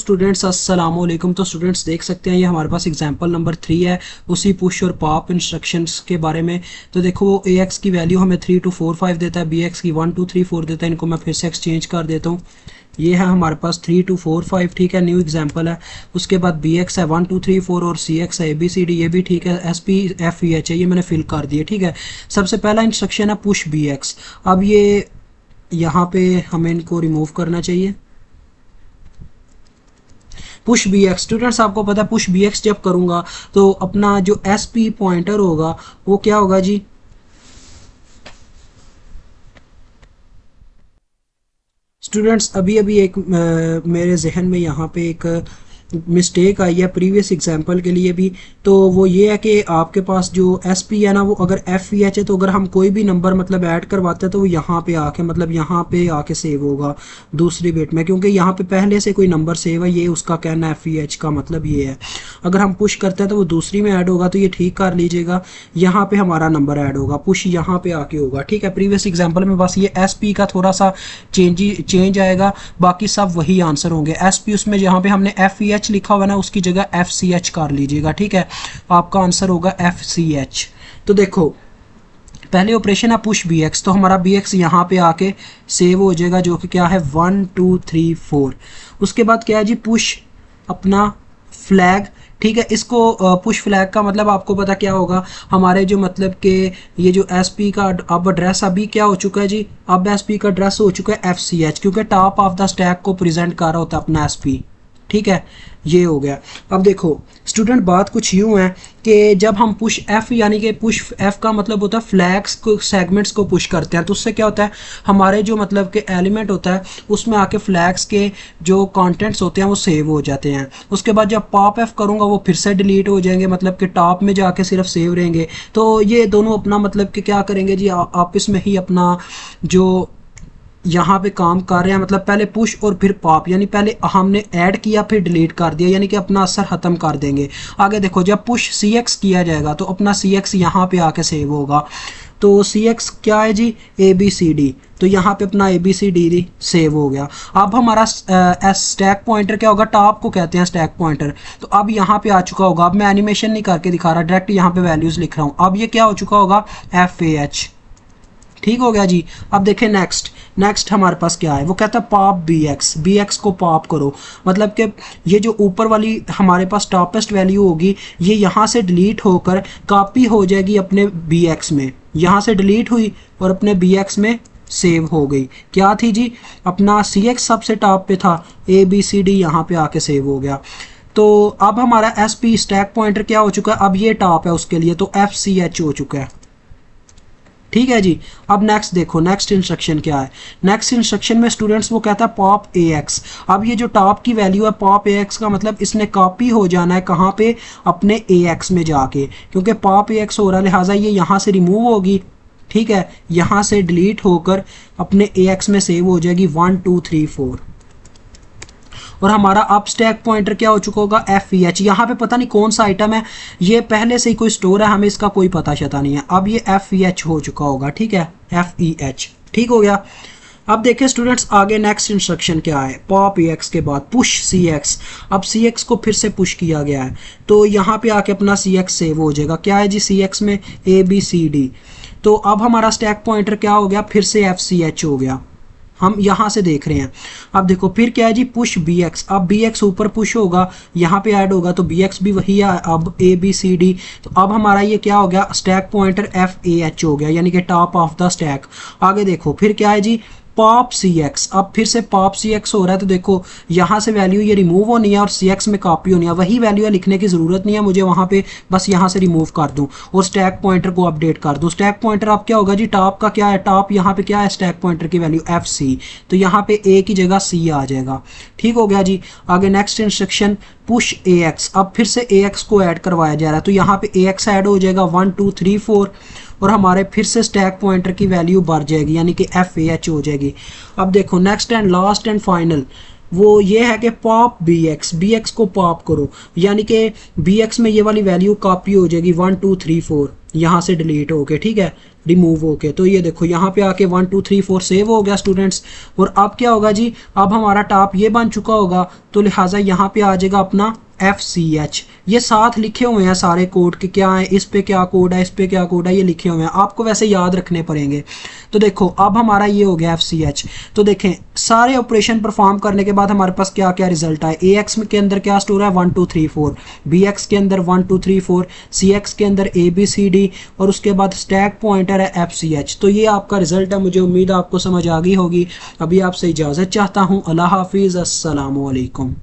Students अस्सलाम वालेकुम। तो स्टूडेंट्स देख सकते हैं ये हमारे पास एग्जांपल नंबर 3 है उसी पुश और पॉप इंस्ट्रक्शंस के बारे में। तो देखो वो ए एक्स की वैल्यू हमें 3 2 4 5 देता है, बी एक्स की 1 2 3 4 देता है। इनको मैं फिर से एक्सचेंज कर देता हूँ। ये है हमारे पास 3 2 4 5, ठीक है, न्यू एग्जांपल है। उसके बाद बी एक्स है 1 2 3 4 और सी एक्स है ए बी सी डी, ये भी ठीक है, S P F E H है, ये मैंने फिल कर दिया। ठीक है, सबसे पहला इंस्ट्रक्शन है पुश बी एक्स। अब ये यहाँ पे हमें इनको रिमूव करना चाहिए। पुश बी एक्स, स्टूडेंट्स आपको पता है पुश बी एक्स जब करूंगा तो अपना जो एस पी पॉइंटर होगा वो क्या होगा जी, स्टूडेंट्स अभी अभी एक मेरे जहन में यहाँ पे एक मिस्टेक आई है प्रीवियस एग्जांपल के लिए भी। तो वो ये है कि आपके पास जो एस पी है ना वो अगर एफ ई एच है, तो अगर हम कोई भी नंबर मतलब ऐड करवाते हैं तो वो यहाँ पे आके मतलब यहाँ पे आके सेव होगा दूसरी बिट में, क्योंकि यहाँ पे पहले से कोई नंबर सेव है, ये उसका कहना एफ ई एच का मतलब ये है। अगर हम पुश करते हैं तो वो दूसरी में ऐड होगा, तो ये ठीक कर लीजिएगा, यहाँ पे हमारा नंबर ऐड होगा, पुश यहाँ पे आके होगा। ठीक है, प्रीवियस एग्जाम्पल में बस ये एस पी का थोड़ा सा चेंज आएगा, बाकी सब वही आंसर होंगे। एस पी उसमें जहाँ पे हमने एफ ई एच लिखा हुआ है ना उसकी जगह एफ सी एच कर लीजिएगा। ठीक है, आपका आंसर होगा एफ सी एच। तो देखो पहले ऑपरेशन है पुश बी एक्स, तो हमारा बी एक्स यहाँ पे आके सेव हो जाएगा, जो कि क्या है 1 2 3 4। उसके बाद क्या है जी पुश अपना फ्लैग। ठीक है, इसको पुश फ्लैग का मतलब आपको पता क्या होगा, हमारे जो मतलब के ये जो एस पी का अब एड्रेस अभी क्या हो चुका है जी, अब एस पी का एड्रेस हो चुका है एफ सी एच, क्योंकि टॉप ऑफ द स्टैक को प्रेजेंट कर रहा होता है अपना एस पी। ठीक है, ये हो गया। अब देखो स्टूडेंट बात कुछ यूँ है कि जब हम पुश एफ यानी कि पुश एफ का मतलब होता है फ्लैग्स को सेगमेंट्स को पुश करते हैं, तो उससे क्या होता है हमारे जो मतलब के एलिमेंट होता है उसमें आके फ्लैग्स के जो कंटेंट्स होते हैं वो सेव हो जाते हैं। उसके बाद जब पॉप एफ करूँगा वो फिर से डिलीट हो जाएंगे, मतलब कि टॉप में जाके सिर्फ सेव रहेंगे। तो ये दोनों अपना मतलब कि क्या करेंगे जी, आपस में ही अपना जो यहाँ पे काम कर रहे हैं, मतलब पहले पुश और फिर पॉप, यानी पहले हमने ऐड किया फिर डिलीट कर दिया, यानी कि अपना असर ख़त्म कर देंगे। आगे देखो जब पुश सी एक्स किया जाएगा तो अपना सी एक्स यहाँ पे आके सेव होगा। तो सी एक्स क्या है जी, ए बी सी डी, तो यहाँ पे अपना A B C D save हो गया। अब हमारा स्टैक पॉइंटर क्या होगा, टॉप को कहते हैं स्टैक पॉइंटर, तो अब यहाँ पे आ चुका होगा। अब मैं एनिमेशन नहीं करके दिखा रहा, डायरेक्ट यहाँ पे वैल्यूज लिख रहा हूँ। अब ये क्या हो चुका होगा, एफ ए एच। ठीक हो गया जी। अब देखें नेक्स्ट हमारे पास क्या है, वो कहता है पॉप बी एक्स को पॉप करो, मतलब कि ये जो ऊपर वाली हमारे पास टॉपेस्ट वैल्यू होगी ये यहाँ से डिलीट होकर कॉपी हो जाएगी अपने बी एक्स में, यहाँ से डिलीट हुई और अपने बी एक्स में सेव हो गई। क्या थी जी, अपना सी एक्स सबसे टॉप पे था, ए बी सी डी यहाँ पे आके सेव हो गया। तो अब हमारा एस पी स्टैक पॉइंटर क्या हो चुका है, अब ये टॉप है उसके लिए, तो एफ सी एच हो चुका है। ठीक है जी। अब नेक्स्ट देखो नेक्स्ट इंस्ट्रक्शन क्या है। नेक्स्ट इंस्ट्रक्शन में स्टूडेंट्स वो कहता है पॉप ए एक्स। अब ये जो टॉप की वैल्यू है पॉप ए एक्स का मतलब इसने कॉपी हो जाना है कहाँ पे, अपने ए एक्स में जाके, क्योंकि पॉप ए एक्स हो रहा है लिहाजा ये यहाँ से रिमूव होगी। ठीक है, यहाँ से डिलीट होकर अपने ए एक्स में सेव हो जाएगी 1 2 3 4। और हमारा अप स्टैक पॉइंटर क्या हो चुका होगा, एफ ई एच। यहाँ पे पता नहीं कौन सा आइटम है, ये पहले से ही कोई स्टोर है, हमें इसका कोई पता शता नहीं है। अब ये एफ ई एच हो चुका होगा। ठीक है, एफ ई एच ठीक हो गया। अब देखें स्टूडेंट्स आगे नेक्स्ट इंस्ट्रक्शन क्या है, पॉप ए एक्स के बाद पुश सी एक्स। अब सी एक्स को फिर से पुश किया गया है, तो यहाँ पे आके अपना सी एक्स सेव हो जाएगा। क्या है जी सी एक्स में, ए बी सी डी। तो अब हमारा स्टैक पॉइंटर क्या हो गया, फिर से एफ सी एच हो गया, हम यहाँ से देख रहे हैं। अब देखो फिर क्या है जी, पुश बी एक्स। अब बी एक्स ऊपर पुश होगा, यहाँ पे ऐड होगा, तो बी एक्स भी वही है, अब ए बी सी डी। तो अब हमारा ये क्या हो गया, stack pointer F A H हो गया, यानी कि टॉप ऑफ द स्टैक। आगे देखो फिर क्या है जी, पॉप सी एक्स। अब फिर से पॉप सी एक्स हो रहा है, तो देखो यहाँ से वैल्यू ये रिमूव होनी है और सी एक्स में कॉपी होनी है, वही वैल्यू है, लिखने की ज़रूरत नहीं है मुझे वहाँ पे, बस यहाँ से रिमूव कर दूँ और स्टैक पॉइंटर को अपडेट कर दूँ। स्टैक पॉइंटर अब क्या होगा जी, टॉप का क्या है, टॉप यहाँ पे क्या है, स्टैक पॉइंटर की वैल्यू एफ सी, तो यहाँ पे ए की जगह सी आ जाएगा। ठीक हो गया जी। आगे नेक्स्ट इंस्ट्रक्शन पुश ए एक्स। अब फिर से ए एक्स को ऐड करवाया जा रहा है, तो यहाँ पे ए एक्स ऐड हो जाएगा 1 2 3 4 और हमारे फिर से स्टैक पॉइंटर की वैल्यू बढ़ जाएगी, यानी कि एफ ए एच हो जाएगी। अब देखो next and last and final वो ये है कि पॉप बी एक्स को पॉप करो, यानी कि बी एक्स में ये वाली वैल्यू कॉपी हो जाएगी 1 2 3 4, यहाँ से डिलीट होके, ठीक है, रिमूव होके। तो ये देखो यहाँ पे आके 1 2 3 4 सेव हो गया स्टूडेंट्स। और अब क्या होगा जी, अब हमारा टॉप ये बन चुका होगा, तो लिहाजा यहाँ पे आ जाएगा अपना FCH। ये साथ लिखे हुए हैं सारे कोड के क्या है, इस पे क्या कोड है, इस पे क्या कोड है, ये लिखे हुए हैं, आपको वैसे याद रखने पड़ेंगे। तो देखो अब हमारा ये हो गया FCH। तो देखें सारे ऑपरेशन परफॉर्म करने के बाद हमारे पास क्या क्या रिजल्ट आए। AX के अंदर क्या स्टोर है 1 2 3 4, BX के अंदर 1 2 3 4, CX के अंदर ABCD, और उसके बाद स्टैक पॉइंटर है FCH। तो ये आपका रिजल्ट है। मुझे उम्मीद है आपको समझ आ गई होगी। अभी आपसे इजाज़त चाहता हूँ। अल्लाह हाफिज़, अस्सलाम वालेकुम।